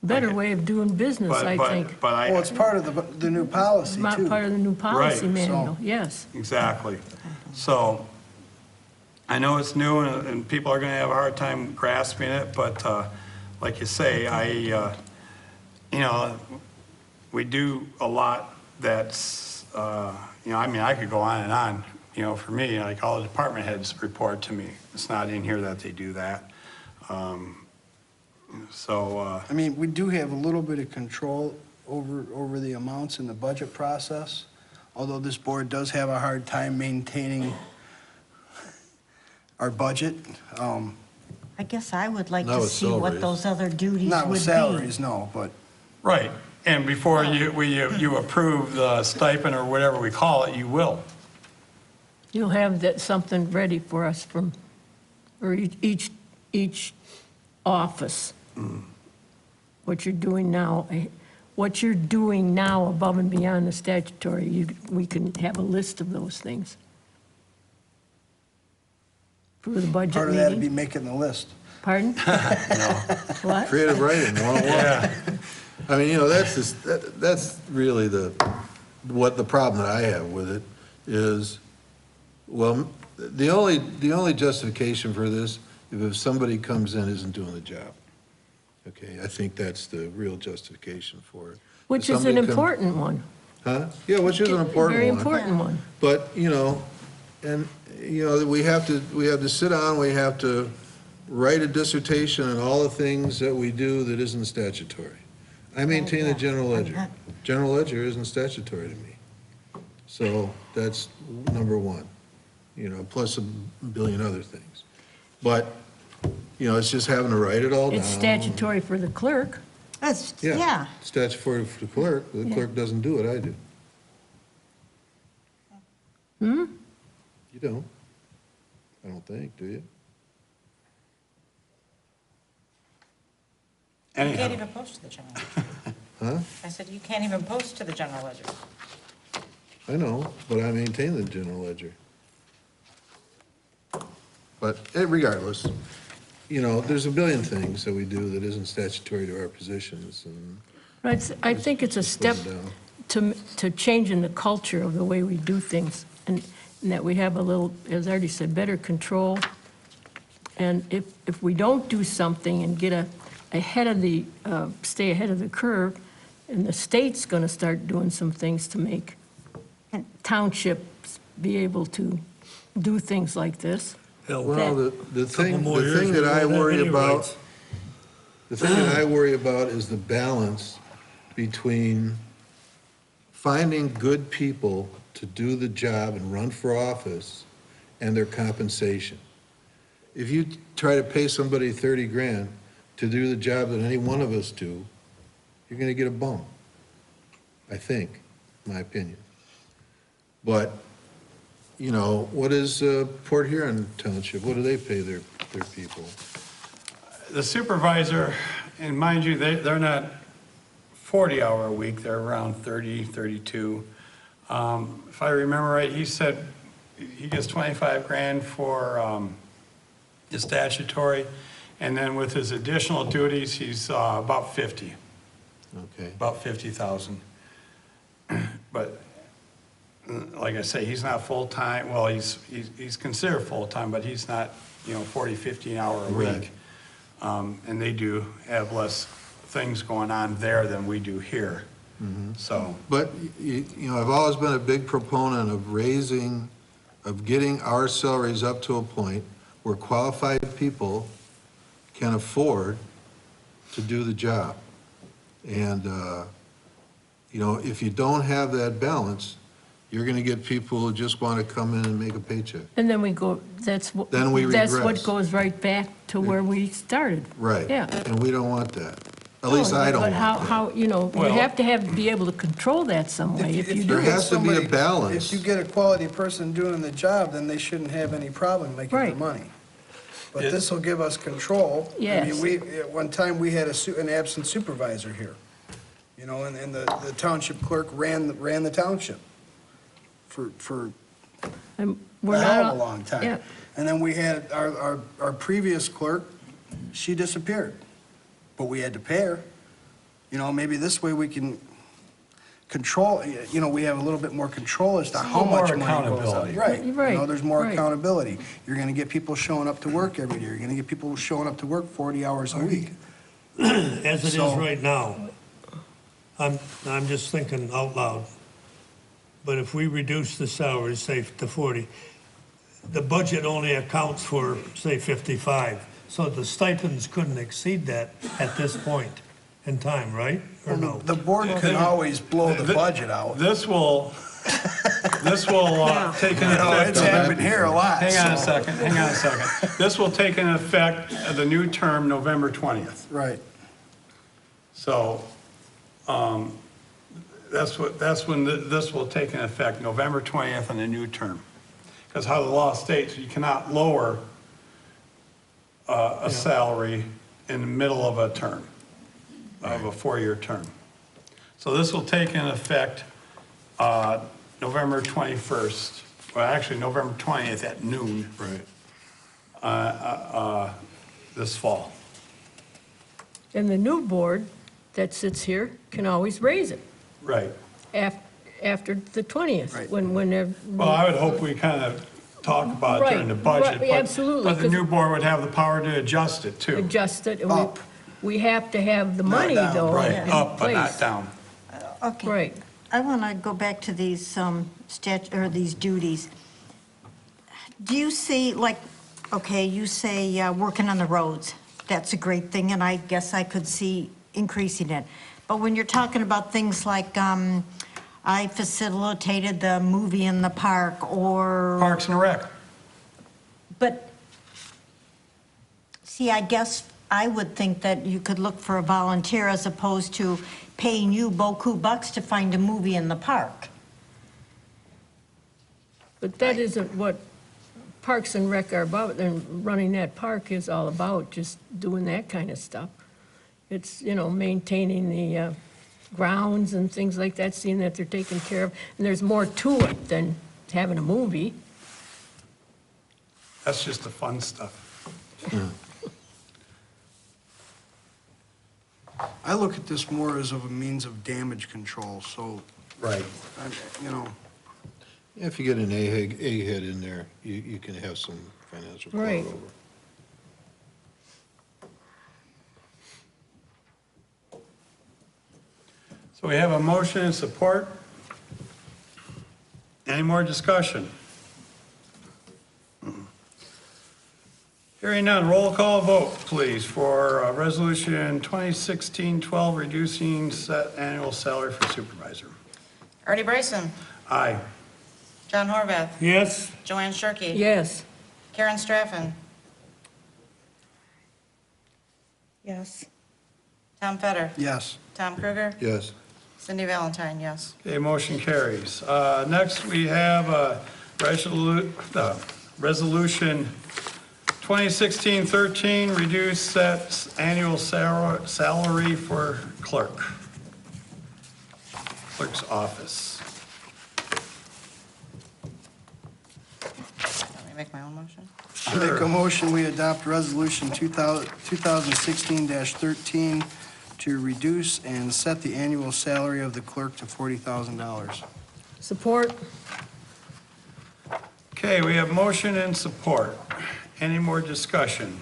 Better way of doing business, I think. but Well, it's part of the new policy, Not too. part of the new policy Right, manual, so- yes. exactly. So I know it's new and people are going to have a hard time grasping it, but like you say, you know, we do a lot that's, you know, I mean, I could go on and on, you know, for me, like all the department heads report to me. It's not in here that they do that. So, I mean, we do have a little bit of control over the amounts in the budget process, although this board does have a hard time maintaining our budget. I guess I would like Not to with see what salaries. those other duties Not would with be. salaries, no, but right, and before you approve the stipend or whatever we call it, you will. You'll have that, something ready for us from, or each office. What you're doing now, above and beyond the statutory, we can have a list of those things. For the budget part of that would be meeting. making the list. Pardon? What? Creative writing, 101. Yeah. I mean, you know, that's really what the problem that I have with it is, well, the only justification for this, if somebody comes in isn't doing the job. Okay, I think that's the real justification for it. Which If is an somebody important one. Huh? Yeah, which is an important one. Very important one. But, you know, and, you know, we have to sit down, we have to write a dissertation on all the things that we do that isn't statutory. I maintain the general ledger. General ledger isn't statutory to me. So that's number one, you know, plus a billion other things. But, you know, it's just having to write it all down. It's statutory for the clerk. Yeah. Statutory for the clerk. The clerk doesn't do it, I do. You don't? I don't think, do you? You can't Anyhow, even post to the general ledger. Huh? I said, you can't even post to the general ledger. I know, but I maintain the general ledger. But regardless, you know, there's a billion things that we do that isn't statutory to our positions, and I think it's a step put them to changing the culture of the way we do things, and that we have a little, as Artie said, better control. And if we don't do something and get ahead of the, stay ahead of the curve, and the state's gonna start doing some things to make townships be able to do things like this. Hell, Well, the couple thing, more the years, thing we that I won't have worry any about, rights. the thing that I worry about is the balance between finding good people to do the job and run for office and their compensation. If you try to pay somebody 30 grand to do the job that any one of us do, you're gonna get a bump, I think, my opinion. But, you know, what is Port Huron Township, what do they pay their people? the supervisor, and mind you, they're not 40-hour a week, they're around 30, 32. If I remember right, he said he gets 25 grand for his statutory, and then with his additional duties, he's about 50, Okay. about 50,000. But like I say, he's not full-time, well, he's considered full-time, but he's not, 40, 50 an hour a Right. week. And they do have less things going on there than we do here. So, But, you know, I've always been a big proponent of getting our salaries up to a point where qualified people can afford to do the job. And, you know, if you don't have that balance, you're gonna get people who just wanna come in and make a paycheck. And then we go, Then we that's what regress. goes right back to where we started. Right. Yeah. And we don't want that. At least I don't But want that. how, you Well- have to be able to control that some way. If you There do, has to be a balance. If you get a quality person doing the job, then they shouldn't have any problem making their Right. money. But Yeah. this will give us control. I Yes. mean, at one time, we had an absent supervisor here, and the township clerk ran the township for we're a not. hell of all- a long time. Yeah. And then we had our previous clerk, she disappeared, but we had to pay her. Maybe this way we can control, we have a little bit more control as to how little more much money goes out. accountability. Right. Right, There's more right. accountability. You're gonna get people showing up to work every day. You're gonna get people showing up to work 40 hours a week. As it is So- right now, I'm just thinking out loud. But if we reduce the salary, say to 40, the budget only accounts for, say, 55. So the stipends couldn't exceed that at this point in time, right? Or no? The board can always blow the budget out. this will take an It's effect. happened here a lot. Hang on a so- second. This will take an effect of the new term November 20th. Right. So, that's when this will take an effect, November 20th on the new term. Because how the law states, you cannot lower a salary in the middle of a term, of a 4-year term. So this will take in effect November 21st, well, actually, November 20th at noon. Right. This fall. And the new board that sits here can always raise it Right. after the 20th, Right. when they're. Well, I would hope we kind of talk about it during the Right, budget. right, but- absolutely, But the 'cause- new board would have the power to adjust it too. Adjust it, and Up. we have to have the money, down. though, Right, in up but not place. down. Okay. Right. I want to go back to these these duties. Do you see, like, okay, you say working on the roads, that's a great thing, and I guess I could see increasing it. But when you're talking about things like, I facilitated the movie in the park, or, Parks and Rec. but, see, I guess I would think that you could look for a volunteer as opposed to paying you beaucoup bucks to find a movie in the park. But that isn't what Parks and Rec are about, and running that park is all about, just doing that kind of stuff. It's, maintaining the grounds and things like that, seeing that they're taken care of. And there's more to it than having a movie. That's just the fun stuff. I look at this more as of a means of damage control, so, Right. you know, If you get an A-head in there, you can have some financial Right. clout over. So we have a motion and support. Any more discussion? Hearing none, roll call vote, please, for Resolution 2016-12, reducing set annual salary for supervisor. Artie Bryson, Aye. John Horvath, Yes? Joanne Shirkey. Yes, Karen Straffen, Yes. Tom Fetter, yes. Tom Kruger, Yes. Cindy Valentine, yes. Okay, motion carries. Next, we have Resolution 2016-13, reduce set annual salary for clerk's office. Let me make my own motion. I make a motion, we adopt Resolution 2016-13 to reduce and set the annual salary of the clerk to $40,000. support. Okay, we have motion and support. Any more discussion?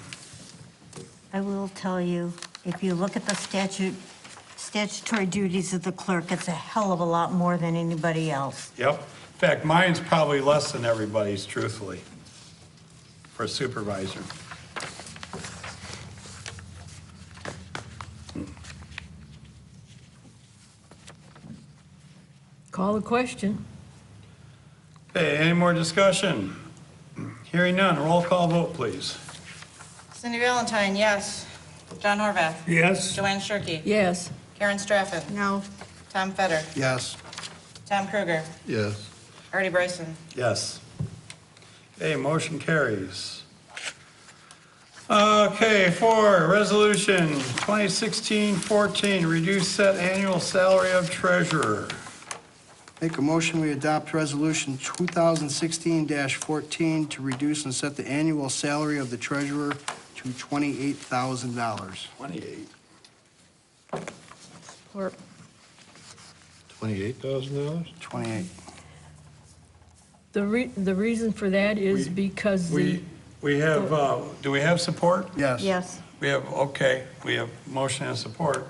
I will tell you, if you look at the statutory duties of the clerk, it's a hell of a lot more than anybody else. Yep. In fact, mine's probably less than everybody's, truthfully, for supervisor. Call the question. Okay, any more discussion? Hearing none, roll call vote, please. Cindy Valentine, yes. John Horvath, Yes? Joanne Shirkey, Yes, Karen Straffen, No. Tom Fetter, Yes. Tom Kruger, Yes. Artie Bryson. Yes. Okay, motion carries. Okay, for Resolution 2016-14, reduce set annual salary of treasurer. Make a motion, we adopt Resolution 2016-14 to reduce and set the annual salary of the treasurer to $28,000. 28. Or $28,000? 28. the reason for that is because We have, do we have support? Yes. Yes. We have, okay, we have motion and support.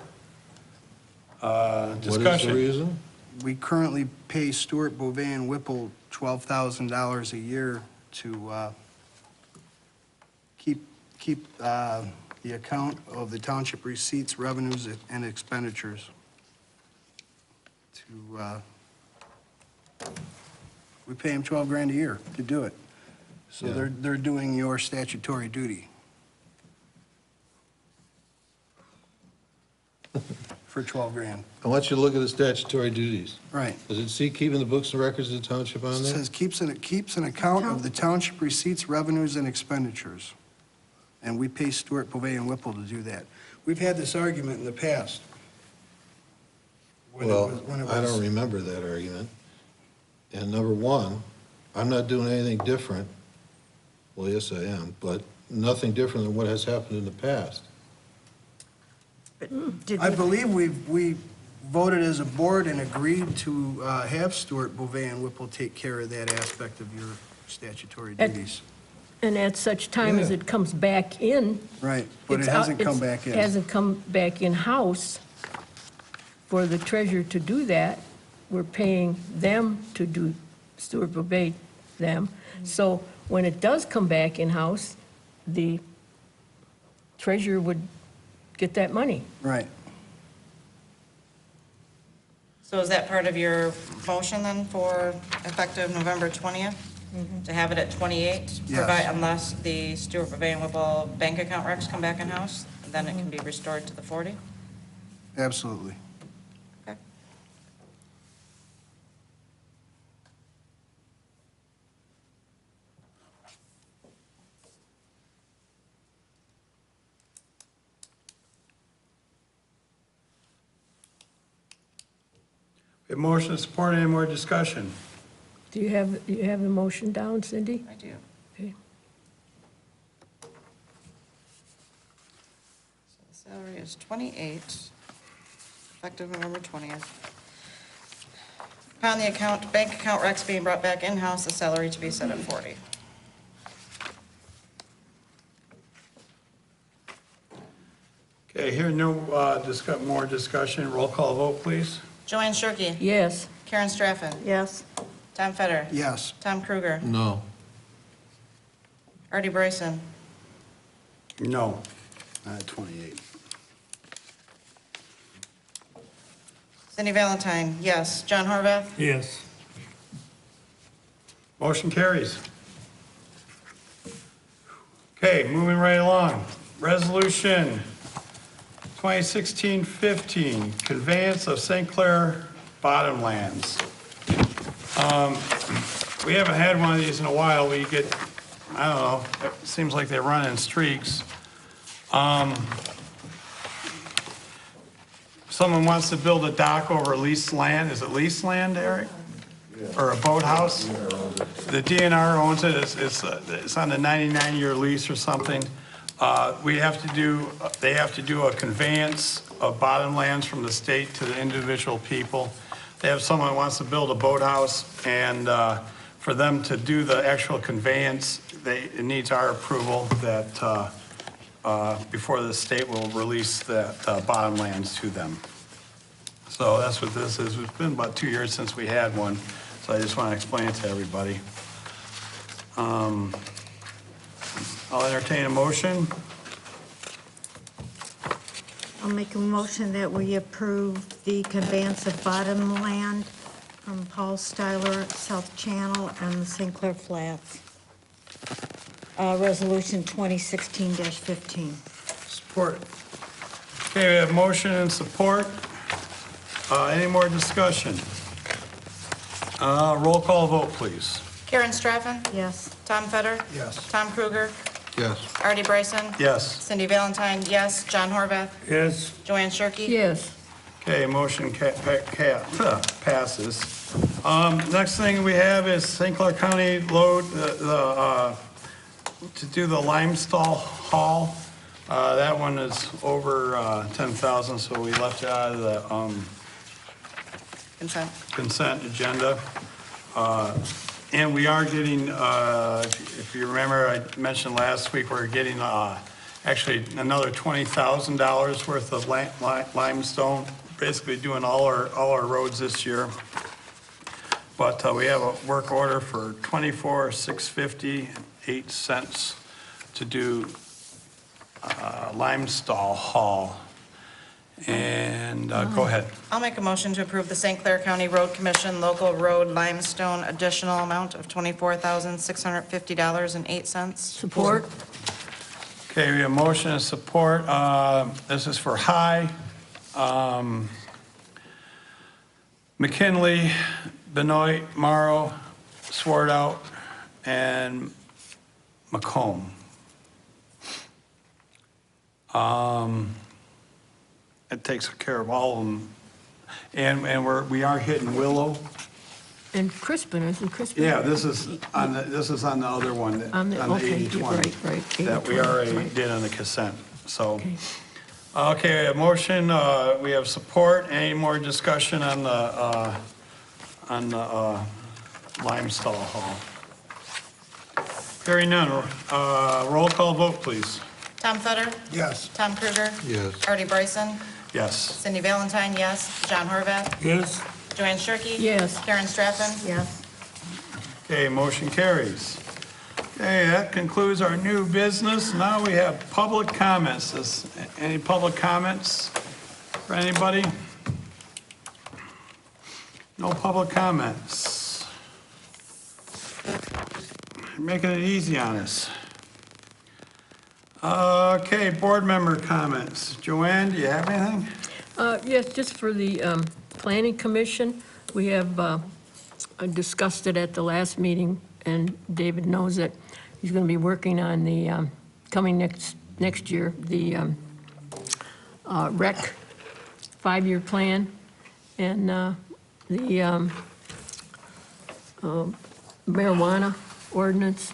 What is the Discussion. reason? We currently pay Stewart, Beauvais, and Whipple $12,000 a year to keep the account of the township receipts, revenues, and expenditures. We pay them $12,000 a year to do it. So Yeah. they're doing your statutory duty. For $12,000. I want you to look at the statutory duties. Right. Does it see keeping the books and records of the township on It there? says keeps an account of the township receipts, revenues, and expenditures. And we pay Stewart, Beauvais, and Whipple to do that. We've had this argument in the past. When it Well, was- when it I was- don't remember that argument. And number one, I'm not doing anything different. Well, yes, I am, but nothing different than what has happened in the past. Did I we- believe we voted as a board and agreed to have Stewart, Beauvais, and Whipple take care of that aspect of your statutory At- duties. and at such time as Yeah. it comes back in. Right, but it it's out- hasn't come back in. Hasn't come back in-house for the treasurer to do that. We're paying them to do, Stewart Beauvais, them. So when it does come back in-house, the treasurer would get that money. Right. So is that part of your motion then for effective November 20th? To have it at 28? Yes. Provide, unless the Stewart, Beauvais, and Whipple bank account recs come back in-house? then it can be restored to the 40? Absolutely. Okay. We have motion and support. Any more discussion? Do you have the motion down, Cindy? I do. Okay. So the salary is 28, effective November 20th. Upon the bank account recs being brought back in-house, the salary to be set at 40. Okay, here, no more discussion. Roll call vote, please. Joanne Shirkey. Yes. Karen Straffen. Yes. Tom Feder. Yes. Tom Kruger. No. Artie Bryson. No. 28. Cindy Valentine, yes. John Horvath. Yes. Motion carries. Okay, moving right along. Resolution 2016-15, conveyance of St. Clair bottomlands. We haven't had one of these in a while. We get, I don't know, it seems like they run in streaks. Someone wants to build a dock over leased land. Is it leased land, Eric? Or a boathouse? The DNR owns it. It's on a 99-year lease or something. They have to do a conveyance of bottomlands from the state to the individual people. They have someone who wants to build a boathouse, and for them to do the actual conveyance, it needs our approval that before the state will release the bottomlands to them. So that's what this is. It's been about 2 years since we had one, so I just want to explain it to everybody. I'll entertain a motion. I'll make a motion that we approve the conveyance of bottom land from Paul Styler, South Channel, and the St. Clair Flats. Resolution 2016-15. Support. Okay, we have motion and support. Any more discussion? Roll call vote, please. Karen Straffen. Yes. Tom Feder. Yes. Tom Kruger. Yes. Artie Bryson. Yes. Cindy Valentine, yes. John Horvath. Yes. Joanne Shirkey. Yes. Okay, motion passes. Next thing we have is St. Clair County load to do the limestone haul. That one is over 10,000, so we left it out of the Consent. consent agenda. And we are getting, if you remember, I mentioned last week, we're getting actually another $20,000 worth of limestone, basically doing all our roads this year. But we have a work order for $24,650.08 to do limestone haul. And go ahead. I'll make a motion to approve the St. Clair County Road Commission local road limestone additional amount of $24,650.08. Support? Okay, we have motion and support. This is for High, McKinley, Benoit, Morrow, Swartout, and Macomb. It takes care of all of them. And we are hitting Willow. And Crispin, isn't Crispin? Yeah, this is on the other one, on the okay, 80/20. right, That we 80/20, already right. did on the consent, so. Okay. Okay, we have motion, we have support. Any more discussion on the limestone haul? Hearing none, roll call vote, please. Tom Feder. Yes. Tom Kruger. Yes. Artie Bryson. Yes. Cindy Valentine, yes. John Horvath. Yes. Joanne Shirkey. Yes. Karen Straffen. Yes. Okay, motion carries. Okay, that concludes our new business. Now we have public comments. Any public comments for anybody? No public comments. You're making it easy on us. Okay, board member comments. Joanne, do you have anything? Yes, just for the Planning Commission, we have discussed it at the last meeting, and David knows that he's going to be working on the, coming next year, the rec 5-year plan, and the marijuana ordinance.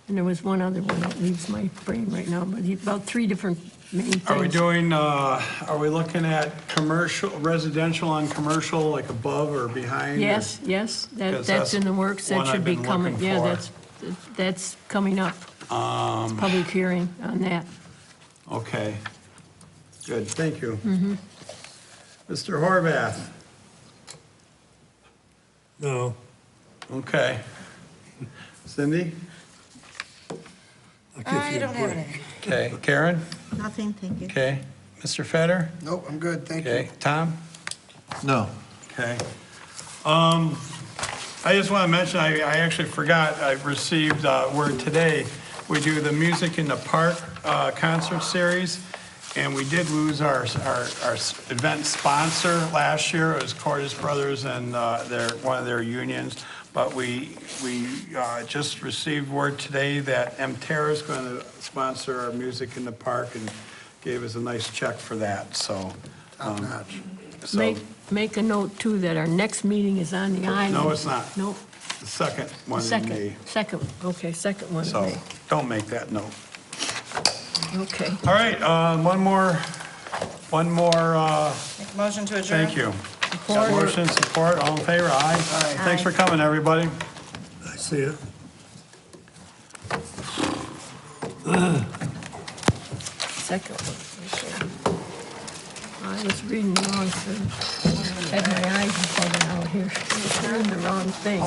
And there was one other one that leaves my brain right now, but about 3 different main things. Are we looking at commercial, residential on commercial, like above or behind? Yes, Because that's in the works, that one I've should be been coming, looking yeah, for. that's coming up. It's public hearing on that. Okay, good, thank you. Mr. Horvath, No, okay. Cindy? I'll give I you a don't have break. anything. Okay, Karen? Nothing, thank you. Okay, Mr. Fetter? Nope, I'm good, thank you. Okay, Tom? No. Okay. I just want to mention, I actually forgot, I received word today, we do the Music in the Park concert series, and we did lose our event sponsor last year. It was Cordis Brothers and one of their unions. But we just received word today that Terra is going to sponsor our Music in the Park and gave us a nice check for that, so. Top notch. So, Make a note, too, that our next meeting is on the island. no, it's not. Nope, The second one in May. second, okay, second one in So May. don't make that note. Okay. All right, one more, Make a motion to adjourn. thank you. Got motion, support, all in favor, aye? Thanks for coming, everybody. I see it. Second one, okay. I was reading the wrong thing. Had my eyes bugging out here. I was reading the wrong thing.